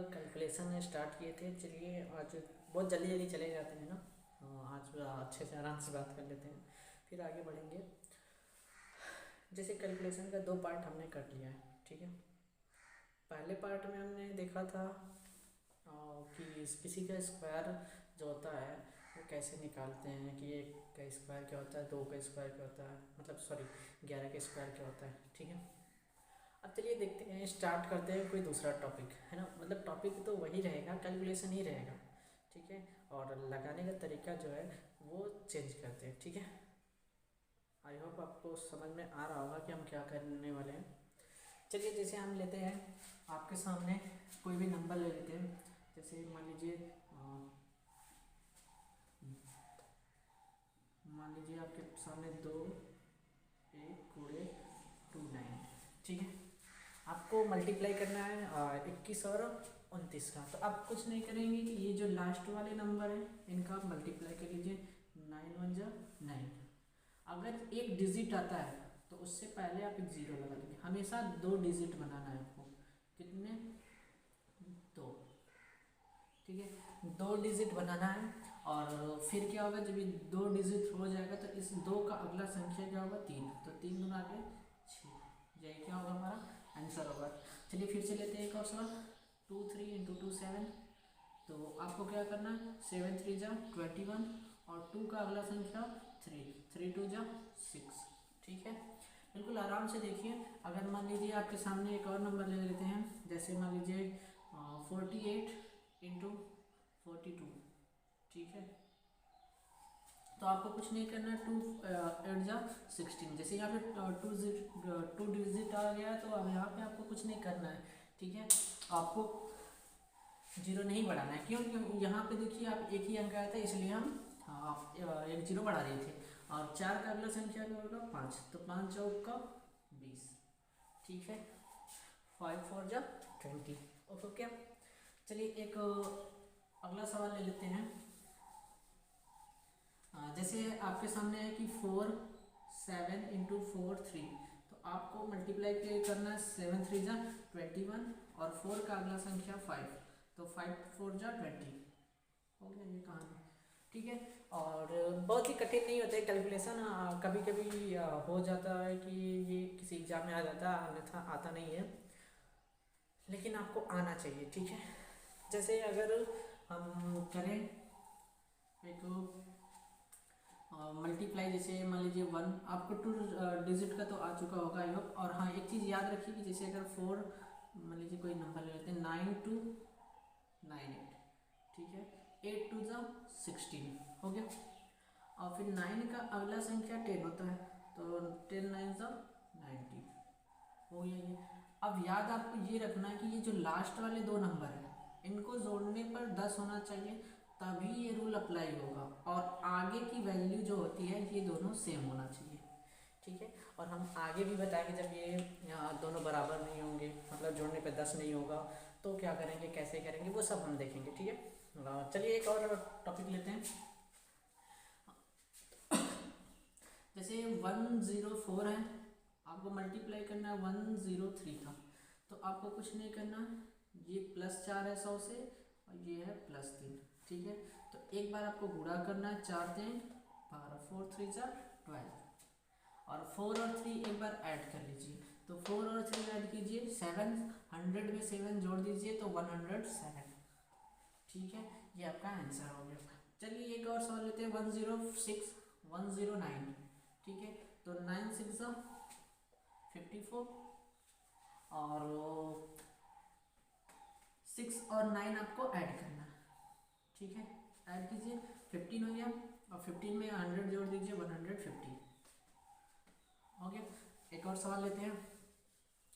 Calculation start किए थे। चलिए आज बहुत जल्दी जल्दी चले जाते हैं ना। आज अच्छे से आराम से बात कर लेते हैं, फिर आगे बढ़ेंगे। जैसे कैलकुलेशन का दो पार्ट हमने कर लिया है, ठीक है। पहले पार्ट में हमने देखा था कि किसी का स्क्वायर जो होता है वो कैसे निकालते हैं, कि एक का स्क्वायर क्या होता है, दो का स्क्वायर क्या होता है, मतलब सॉरी 11 का स्क्वायर क्या होता है, ठीक है। अब चलिए देखते हैं, स्टार्ट करते हैं कोई दूसरा टॉपिक, है ना। मतलब टॉपिक तो वही रहेगा, कैलकुलेशन ही रहेगा, ठीक है। और लगाने का तरीका जो है वो चेंज करते हैं, ठीक है। आई होप आपको समझ में आ रहा होगा कि हम क्या करने वाले हैं। चलिए जैसे हम लेते हैं आपके सामने कोई भी नंबर ले लेते हैं। जैसे मान लीजिए आपके सामने 2 1 2 9, ठीक है। आपको मल्टीप्लाई करना है 21 और 29 का। तो आप कुछ नहीं करेंगे कि ये जो लास्ट वाले नंबर हैं इनका आप मल्टीप्लाई कर लीजिए। 9 1 जा 9। अगर एक डिजिट आता है तो उससे पहले आप एक ज़ीरो लगा देंगे। हमेशा दो डिजिट बनाना है आपको। कितने? दो, ठीक है। दो डिजिट बनाना है। और फिर क्या होगा, जब ये दो डिजिट हो जाएगा तो इस दो का अगला संख्या क्या होगा? 3। तो 3 गुना आ गए 6। यही क्या होगा? हमारा आंसर होगा। चलिए फिर से लेते हैं एक और सवाल। 2 3 इंटू 2 7। तो आपको क्या करना है? 7 3 जा 21 और 2 का अगला संख्या 3। 3 2 जा 6, ठीक है। बिल्कुल आराम से देखिए। अगर मान लीजिए आपके सामने एक और नंबर ले लेते हैं, जैसे मान लीजिए 48 इंटू 42, ठीक है। तो आपको कुछ नहीं करना है। 2 8 जा 16। जैसे यहाँ पे टू डिजिट आ गया तो अब यहाँ पे आपको कुछ नहीं करना है, ठीक है। आपको जीरो नहीं बढ़ाना है। क्यों? क्यों यहाँ पे देखिए आप एक ही अंक आया था, इसलिए हम एक जीरो बढ़ा रहे थे। और 4 का अगला संख्या क्या होगा? 5। तो 5 चौक का 20, ठीक है। 5 4 जा 20। ओके। चलिए एक अगला सवाल ले लेते हैं। जैसे आपके सामने है कि 4 7 इंटू 4 3। तो आपको मल्टीप्लाई करना है। 7 3 जा 21 और 4 का अगला संख्या 5। तो 5 4 जा 20। हो गया ये कहानी, ठीक है। और बहुत ही कठिन नहीं होता है कैलकुलेशन। कभी कभी हो जाता है कि ये किसी एग्जाम में आ जाता है, अन्यथा आता नहीं है, लेकिन आपको आना चाहिए, ठीक है। जैसे अगर हम करें एक मल्टीप्लाई, जैसे मान लीजिए 1, आपको 2 डिजिट का तो आ चुका होगा आई होप। और हाँ, एक चीज़ याद रखिए कि जैसे अगर 4, मान लीजिए कोई नंबर ले लेते हैं 9 2 9 8, ठीक है। 8 2 जा 16, हो गया। और फिर 9 का अगला संख्या 10 होता है, तो 10 9 जा 90, हो गया ये। अब याद आपको ये रखना है कि ये जो लास्ट वाले दो नंबर हैं इनको जोड़ने पर 10 होना चाहिए, तभी ये रूल अप्लाई होगा। और आगे की वैल्यू जो होती है ये दोनों सेम होना चाहिए, ठीक है। और हम आगे भी बताएंगे जब ये दोनों बराबर नहीं होंगे, मतलब जोड़ने पे 10 नहीं होगा, तो क्या करेंगे, कैसे करेंगे, वो सब हम देखेंगे, ठीक है। चलिए एक और टॉपिक लेते हैं। जैसे 104 है, आपको मल्टीप्लाई करना है 103 का। तो आपको कुछ नहीं करना, ये +4 है 100 से और ये है +3, ठीक है। तो एक बार आपको गुणा करना है, 4 3 12, 4 3 जा 12। और 4 और 3 एक बार ऐड कर लीजिए। तो 4 और 3 ऐड कीजिए, 700 में 7 जोड़ दीजिए तो 107, ठीक है। ये आपका आंसर हो गया। चलिए एक और सवाल लेते हैं। 106 109, ठीक है। तो 9 6 54 और 6 और 9 आपको ऐड करना है, ठीक है। ऐड कीजिए, 15 हो गया। और 15 में 100 जोड़ दीजिए, 150, हो गया। एक और सवाल लेते हैं।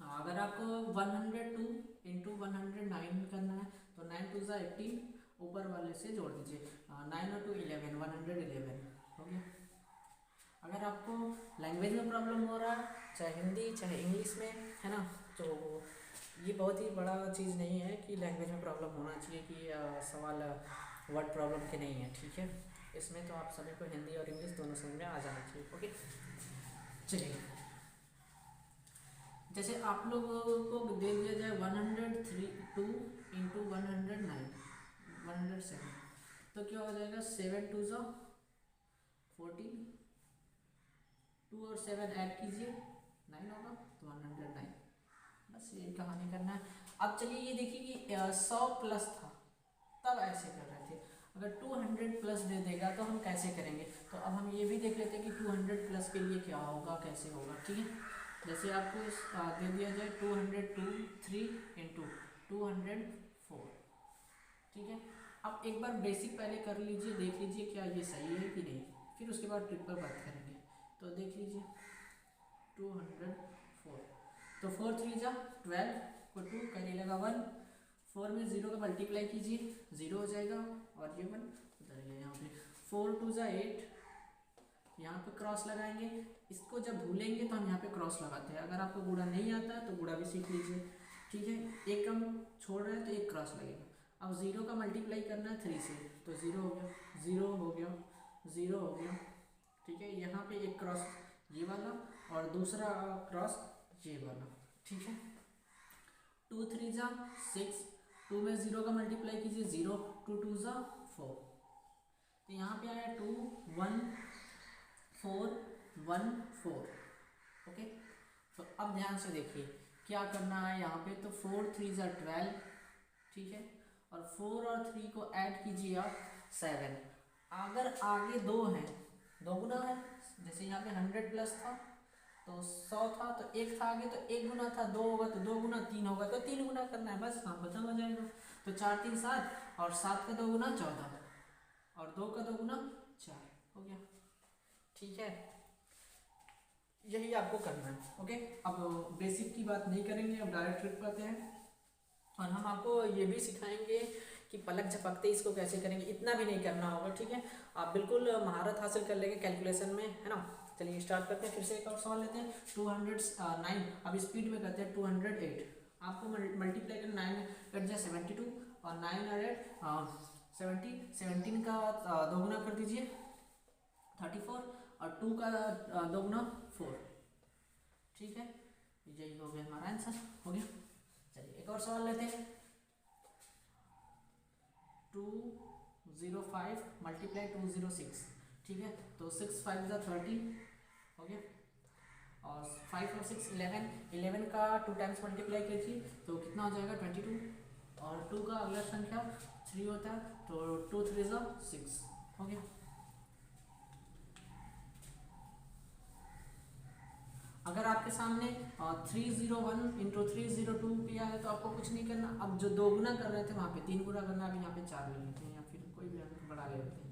हाँ, अगर आपको 102 इंटू 109 करना है तो 9 2 18, ऊपर वाले से जोड़ दीजिए। 9 और 2 11, 111, हो गया। अगर आपको लैंग्वेज में प्रॉब्लम हो रहा है, चाहे हिंदी चाहे इंग्लिश में, है ना, तो ये बहुत ही बड़ा चीज़ नहीं है कि लैंग्वेज में प्रॉब्लम होना चाहिए, कि सवाल वर्ड प्रॉब्लम के नहीं है, ठीक है। इसमें तो आप सभी को हिंदी और इंग्लिश दोनों समझ में आ जाना चाहिए, ओके। चलिए जैसे आप लोगों को दे दिया जाए 102 इंटू 109 107, तो क्या हो जाएगा 7 2 ज़ा 14, 2 और 7 ऐड कीजिए 9 होगा तो 109। बस ये कहानी करना है। अब चलिए ये देखिए कि 100 प्लस था तब ऐसे कर रहे थे, अगर 200 प्लस दे देगा तो हम कैसे करेंगे। तो अब हम ये भी देख लेते हैं कि 200 प्लस के लिए क्या होगा, कैसे होगा। ठीक है, जैसे आपको दे दिया जाए 202 3 इंटू 204। ठीक है, अब एक बार बेसिक पहले कर लीजिए, देख लीजिए क्या ये सही है कि नहीं, फिर उसके बाद ट्रिक पर बात करेंगे। तो देख लीजिए 204, तो 4 3 जा 12 को 2 कैरी लगा 1, 4 में 0 का मल्टीप्लाई कीजिए 0 हो जाएगा और ये 1 उधर गया यहाँ पे। 4 2 जा 8, यहाँ पे क्रॉस लगाएंगे। इसको जब भूलेंगे तो हम यहाँ पे क्रॉस लगाते हैं। अगर आपको गुणा नहीं आता है तो गुणा भी सीख लीजिए। ठीक है, एक कम छोड़ रहे हैं तो एक क्रॉस लगेगा। अब 0 का मल्टीप्लाई करना है 3 से, तो 0 हो गया 0 हो गया 0 हो गया। ठीक है, यहाँ पे एक क्रॉस ये वाला और दूसरा क्रॉस ये वाला। ठीक है, 2 3 जा 6, 2 में 0 का मल्टीप्लाई कीजिए 0, 2 2 जा 4, तो यहाँ पे आया 2 1 4 1 4। ओके, तो अब ध्यान से देखिए क्या करना है यहाँ पे। तो 4 3 जा 12, ठीक है, और 4 और 3 को ऐड कीजिए आप 7। अगर आगे 2 हैं, 2 गुना है, जैसे यहाँ पे 100 प्लस था तो 100 था तो 1 था आगे, तो 1 गुना था 2 होगा, तो 2 गुना 3 होगा, तो 3 गुना करना है, बस काम खत्म हो जाएगा। तो 4 3 7 और 7 का 2 गुना 14 और 2 का 2 गुना 4 हो गया। ठीक है, यही आपको करना है। ओके, अब बेसिक की बात नहीं करेंगे, अब डायरेक्ट ट्रिक करते हैं। और हम आपको ये भी सिखाएंगे कि पलक झपकते इसको कैसे करेंगे, इतना भी नहीं करना होगा। ठीक है, आप बिल्कुल महारत हासिल कर लेंगे कैलकुलेशन में, है ना। चलिए स्टार्ट करते हैं, फिर से एक और सवाल लेते हैं। 209, अब स्पीड में करते हैं। 208 आपको मल्टीप्लाई कर 9 8 जा 72 और 9 और 8 70, 17 का 2 गुना कर दीजिए 34 और 2 का 2 गुना 4। ठीक है, यही हो गया हमारा आंसर, हो गया। चलिए एक और सवाल लेते हैं। 205 मल्टीप्लाई 206। ठीक है, तो 6 5 जा 30 हो गया, और 5 और 6 11, 11 का 2 टाइम्स मल्टीप्लाई कीजिए तो कितना हो जाएगा 22, और 2 का अगला संख्या 3 होता है तो 2 3 जा 6 हो गया। अगर आपके सामने 301 इंटू 302 किया है तो आपको कुछ नहीं करना। अब जो 2 गुना कर रहे थे वहाँ पे 3 गुना करना, अभी यहाँ पे 4 ले लेते हैं या फिर कोई भी अंक बढ़ा ले लेते हैं।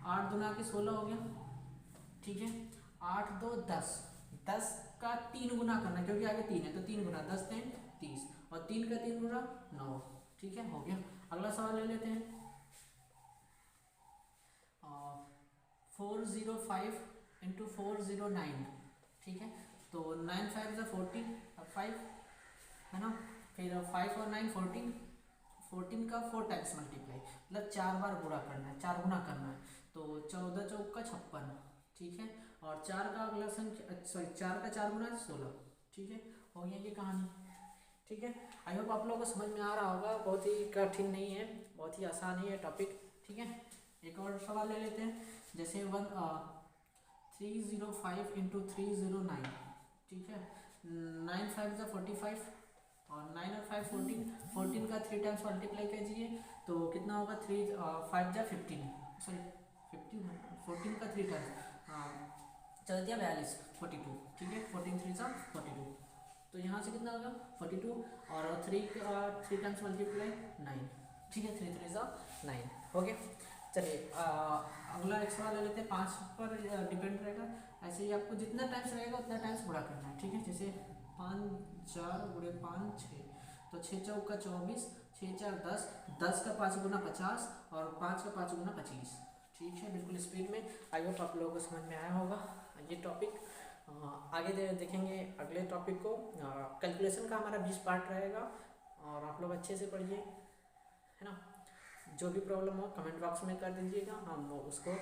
8 दुना के 16 हो गया। ठीक है, 8 2 10, 10 का 3 गुना करना क्योंकि आगे 3 है, तो 3 गुना 10 3 30 और 3 का 3 गुना 9। ठीक है, हो गया। अगला सवाल ले लेते हैं। 405 इंटू 409। ठीक है, तो 9 5 जा 40, अब 5 है ना, फिर 5 और 9 14, 14 का 4 टाइम्स मल्टीप्लाई, मतलब 4 बार गुणा करना है, 4 गुना करना है, तो 14 चौका 56। ठीक है, और 4 का अगला संख्या, सॉरी 4 का 4 गुना 16। ठीक है, हो गया ये कहानी। ठीक है, आई होप आप लोगों को समझ में आ रहा होगा, बहुत ही कठिन नहीं है, बहुत ही आसान ही है टॉपिक। ठीक है, एक और सवाल ले लेते हैं। जैसे 305 इंटू 309। ठीक है, 9 5 जा 45 और 9 और 5 14, 14 का 3 टाइम्स मल्टीप्लाई कीजिए तो कितना होगा 3 5 जा 15, सॉरी 15 14 का 3 टाइम्स चल दिया 42 42। ठीक है, 14 3 जा 42, तो यहाँ से कितना होगा 42 और 3 का 3 टाइम्स मल्टीप्लाई 9। ठीक है, 3 3 जा 9 हो गया। चलिए अगला एक सवाल ले लेते हैं। 5 पर डिपेंड रहेगा, ऐसे ही आपको जितना टाइम्स रहेगा उतना टाइम्स गुणा करना है। ठीक है, जैसे 5 4 गुणे 5 6, तो 6 चौका 24, 6 4 10, 10 का 5 गुना 50 और 5 का 5 गुना 25। ठीक है, बिल्कुल स्पीड में। आई होप आप लोगों को समझ में आया होगा ये टॉपिक। आगे देखेंगे अगले टॉपिक को। कैलकुलेशन का हमारा 20 पार्ट रहेगा और आप लोग अच्छे से पढ़िए, है ना। जो भी प्रॉब्लम हो कमेंट बॉक्स में कर दीजिएगा, हम उसको